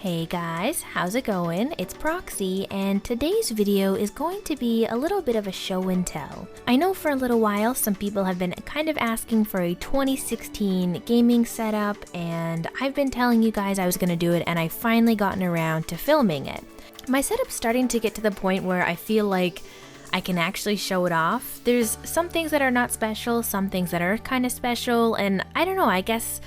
Hey guys, how's it going? It's Proxy, and today's video is going to be a little bit of a show and tell. I know for a little while some people have been kind of asking for a 2016 gaming setup, and I've been telling you guys I was going to do it, and I finally gotten around to filming it. My setup's starting to get to the point where I feel like I can actually show it off. There's some things that are not special, some things that are kind of special, and I don't know, I guess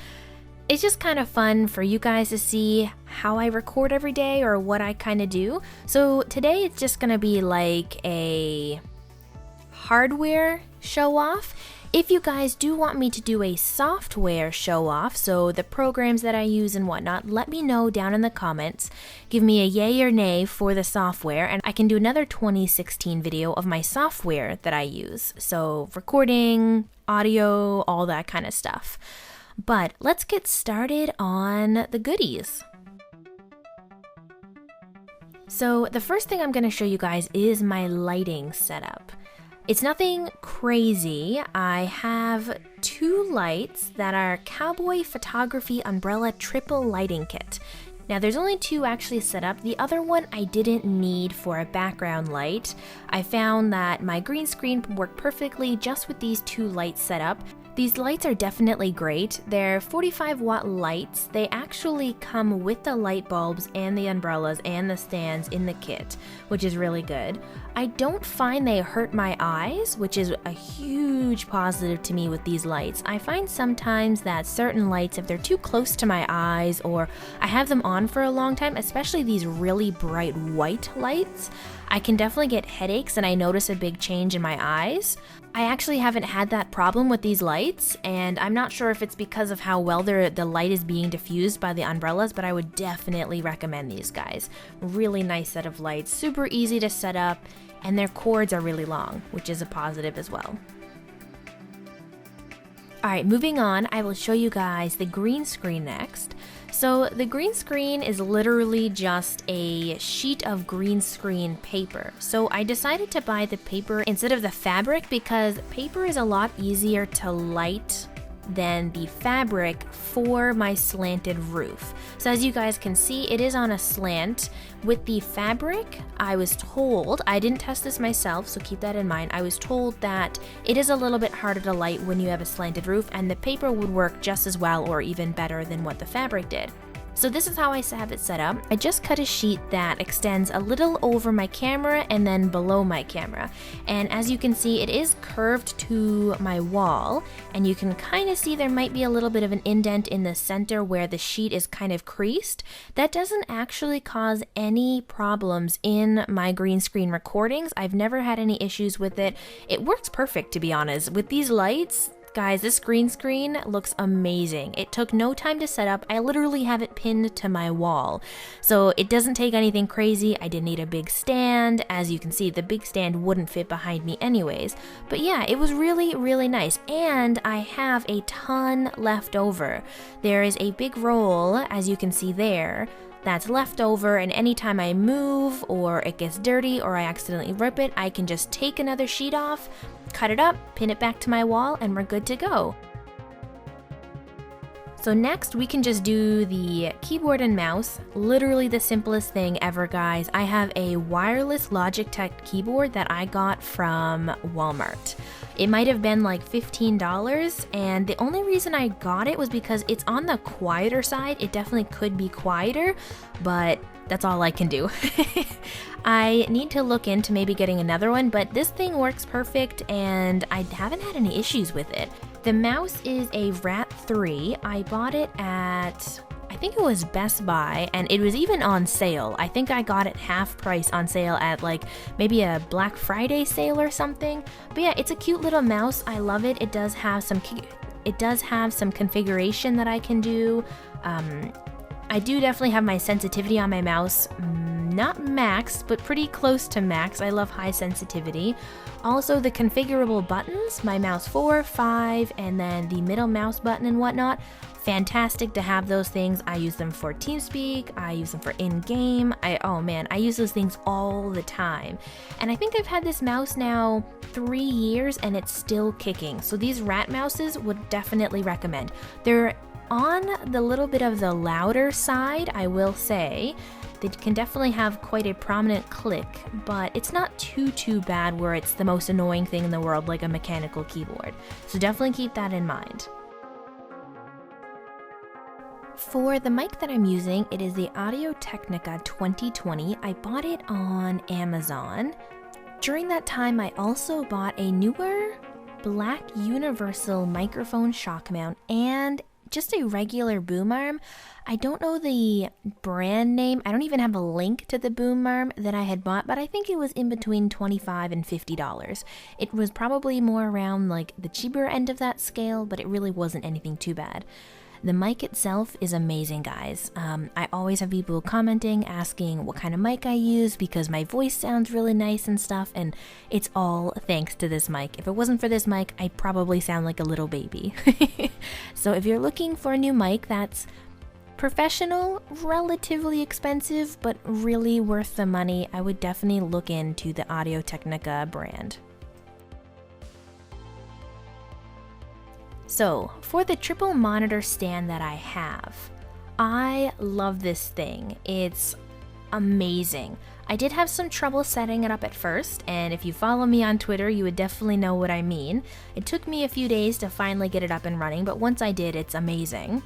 it's just kind of fun for you guys to see how I record every day or what I kind of do. So today it's just gonna be like a hardware show off. If you guys do want me to do a software show off, so the programs that I use and whatnot, let me know down in the comments. Give me a yay or nay for the software, and I can do another 2016 video of my software that I use. So recording, audio, all that kind of stuff. But let's get started on the goodies. So the first thing I'm going to show you guys is my lighting setup. It's nothing crazy. I have two lights that are Cowboy Photography Umbrella Triple Lighting Kit. Now there's only two actually set up. The other one I didn't need for a background light. I found that my green screen worked perfectly just with these two lights set up. These lights are definitely great. They're 45 watt lights. They actually come with the light bulbs and the umbrellas and the stands in the kit, which is really good. I don't find they hurt my eyes, which is a huge positive to me with these lights. I find sometimes that certain lights, if they're too close to my eyes or I have them on for a long time, especially these really bright white lights, I can definitely get headaches and I notice a big change in my eyes. I actually haven't had that problem with these lights, and I'm not sure if it's because of how well the light is being diffused by the umbrellas, but I would definitely recommend these guys. Really nice set of lights, super easy to set up, and their cords are really long, which is a positive as well. Alright, moving on, I will show you guys the green screen next. So the green screen is literally just a sheet of green screen paper. So I decided to buy the paper instead of the fabric because paper is a lot easier to light than the fabric for my slanted roof. So as you guys can see, it is on a slant. With the fabric, I was told, I didn't test this myself, so keep that in mind, I was told that it is a little bit harder to light when you have a slanted roof, and the paper would work just as well or even better than what the fabric did. So this is how I have it set up. I just cut a sheet that extends a little over my camera and then below my camera. And as you can see, it is curved to my wall, and you can kind of see there might be a little bit of an indent in the center where the sheet is kind of creased. That doesn't actually cause any problems in my green screen recordings. I've never had any issues with it. It works perfect, to be honest. With these lights, guys, this green screen looks amazing. It took no time to set up. I literally have it pinned to my wall. So it doesn't take anything crazy. I didn't need a big stand. As you can see, the big stand wouldn't fit behind me anyways. But yeah, it was really, really nice. And I have a ton left over. There is a big roll, as you can see there, that's left over, and anytime I move or it gets dirty or I accidentally rip it, I can just take another sheet off, cut it up, pin it back to my wall, and we're good to go. So next we can just do the keyboard and mouse. Literally the simplest thing ever, guys. I have a wireless Logitech keyboard that I got from Walmart. It might have been like $15, and the only reason I got it was because it's on the quieter side. It definitely could be quieter, but that's all I can do. I need to look into maybe getting another one, but this thing works perfect and I haven't had any issues with it. The mouse is a Rat 3. I bought it at, I think it was Best Buy, and it was even on sale. I think I got it half price on sale at like maybe a Black Friday sale or something. But yeah, it's a cute little mouse. I love it. It does have some configuration that I can do. I do definitely have my sensitivity on my mouse, not max, but pretty close to max. I love high sensitivity. Also the configurable buttons, my mouse 4, 5, and then the middle mouse button and whatnot. Fantastic to have those things. I use them for TeamSpeak, I use them for in-game. Oh man, I use those things all the time. And I think I've had this mouse now 3 years and it's still kicking. So these rat mouses would definitely recommend. They're on the little bit of the louder side, I will say. They can definitely have quite a prominent click, but it's not too bad where it's the most annoying thing in the world like a mechanical keyboard. So definitely keep that in mind. For the mic that I'm using, it is the Audio-Technica 2020. I bought it on Amazon. During that time, I also bought a newer black universal microphone shock mount and just a regular boom arm. I don't know the brand name. I don't even have a link to the boom arm that I had bought, but I think it was in between $25 and $50. It was probably more around like the cheaper end of that scale, but it really wasn't anything too bad. The mic itself is amazing, guys. I always have people commenting, asking what kind of mic I use because my voice sounds really nice and stuff, and it's all thanks to this mic. If it wasn't for this mic, I'd probably sound like a little baby. So if you're looking for a new mic that's professional, relatively expensive, but really worth the money, I would definitely look into the Audio-Technica brand. So, for the triple monitor stand that I have, I love this thing. It's amazing. I did have some trouble setting it up at first, and if you follow me on Twitter, you would definitely know what I mean. It took me a few days to finally get it up and running, but once I did, it's amazing.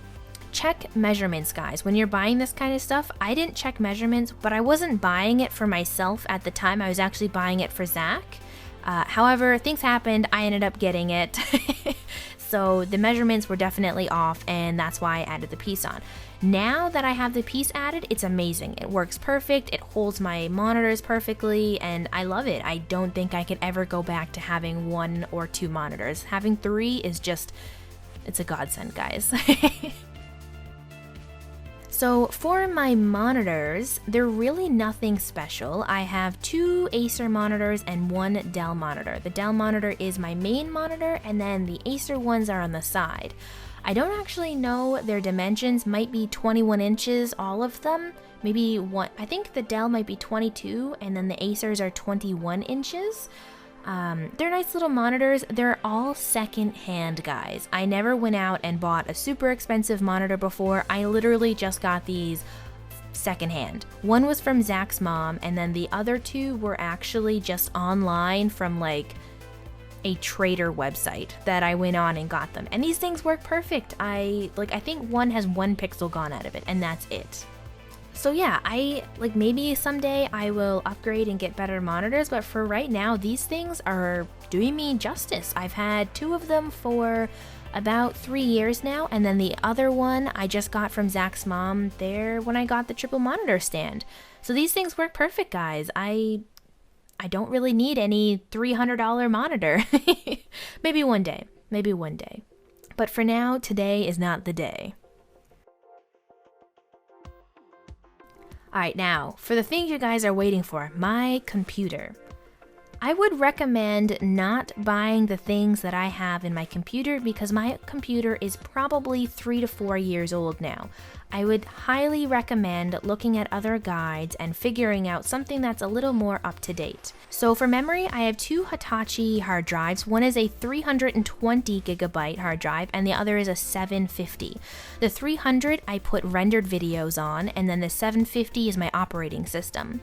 Check measurements, guys. When you're buying this kind of stuff, I didn't check measurements, but I wasn't buying it for myself at the time. I was actually buying it for Zach. However, things happened. I ended up getting it. So the measurements were definitely off, and that's why I added the piece on. Now that I have the piece added, it's amazing. It works perfect, it holds my monitors perfectly, and I love it. I don't think I could ever go back to having 1 or 2 monitors. Having 3 is just, it's a godsend, guys. So for my monitors, they're really nothing special. I have 2 Acer monitors and 1 Dell monitor. The Dell monitor is my main monitor, and then the Acer ones are on the side. I don't actually know their dimensions, might be 21 inches, all of them. Maybe one, I think the Dell might be 22, and then the Acers are 21 inches. They're nice little monitors. They're all second-hand, guys. I never went out and bought a super expensive monitor before. I literally just got these second-hand. One was from Zach's mom, and then the other 2 were actually just online from like a trader website that I went on and got them. And these things work perfect. I think one has 1 pixel gone out of it, and that's it. So yeah, maybe someday I will upgrade and get better monitors, but for right now, these things are doing me justice. I've had 2 of them for about 3 years now, and then the other one I just got from Zach's mom there when I got the triple monitor stand. So these things work perfect, guys. I don't really need any $300 monitor. Maybe one day. But for now, today is not the day. Alright, now, for the things you guys are waiting for, my computer. I would recommend not buying the things that I have in my computer because my computer is probably 3 to 4 years old now. I would highly recommend looking at other guides and figuring out something that's a little more up to date. So for memory, I have 2 Hitachi hard drives. One is a 320 gigabyte hard drive and the other is a 750. The 300 I put rendered videos on, and then the 750 is my operating system.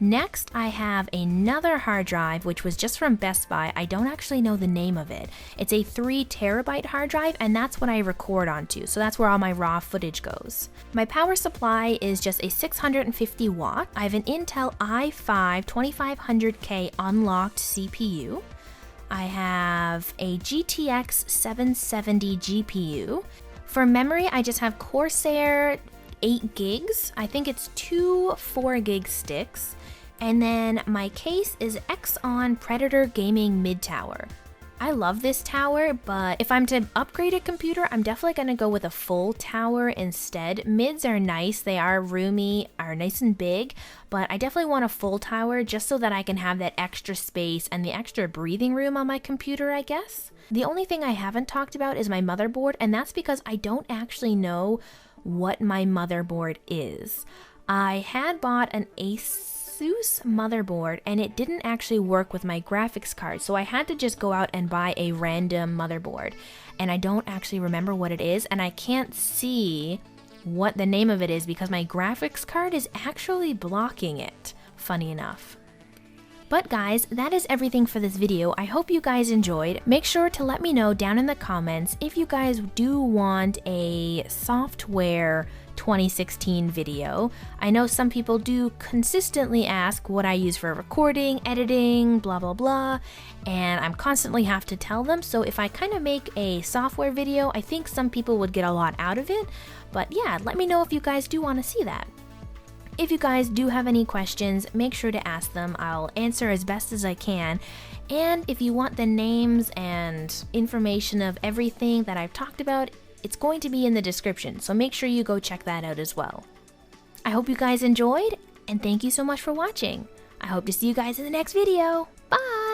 Next, I have another hard drive, which was just from Best Buy. I don't actually know the name of it. It's a 3 terabyte hard drive, and that's what I record onto, so that's where all my raw footage goes. My power supply is just a 650 watt. I have an Intel i5 2500K unlocked CPU. I have a GTX 770 GPU. For memory, I just have Corsair 8 gigs. I think it's 2 4 gig sticks. And then my case is Xion Predator Gaming Mid Tower. I love this tower, but if I'm to upgrade a computer, I'm definitely going to go with a full tower instead. Mids are nice, they are roomy, are nice and big, but I definitely want a full tower just so that I can have that extra space and the extra breathing room on my computer, I guess. The only thing I haven't talked about is my motherboard, and that's because I don't actually know what my motherboard is. I had bought an Acer, ASUS motherboard and it didn't actually work with my graphics card, so I had to just go out and buy a random motherboard. And I don't actually remember what it is, and I can't see what the name of it is because my graphics card is actually blocking it, funny enough. But guys, that is everything for this video. I hope you guys enjoyed. Make sure to let me know down in the comments if you guys do want a software 2016 video. I know some people do consistently ask what I use for recording, editing, blah blah blah, and I'm constantly have to tell them, so if I kind of make a software video, I think some people would get a lot out of it. But yeah, let me know if you guys do want to see that. If you guys do have any questions, make sure to ask them. I'll answer as best as I can. And if you want the names and information of everything that I've talked about, it's going to be in the description, so make sure you go check that out as well. I hope you guys enjoyed, and thank you so much for watching. I hope to see you guys in the next video. Bye!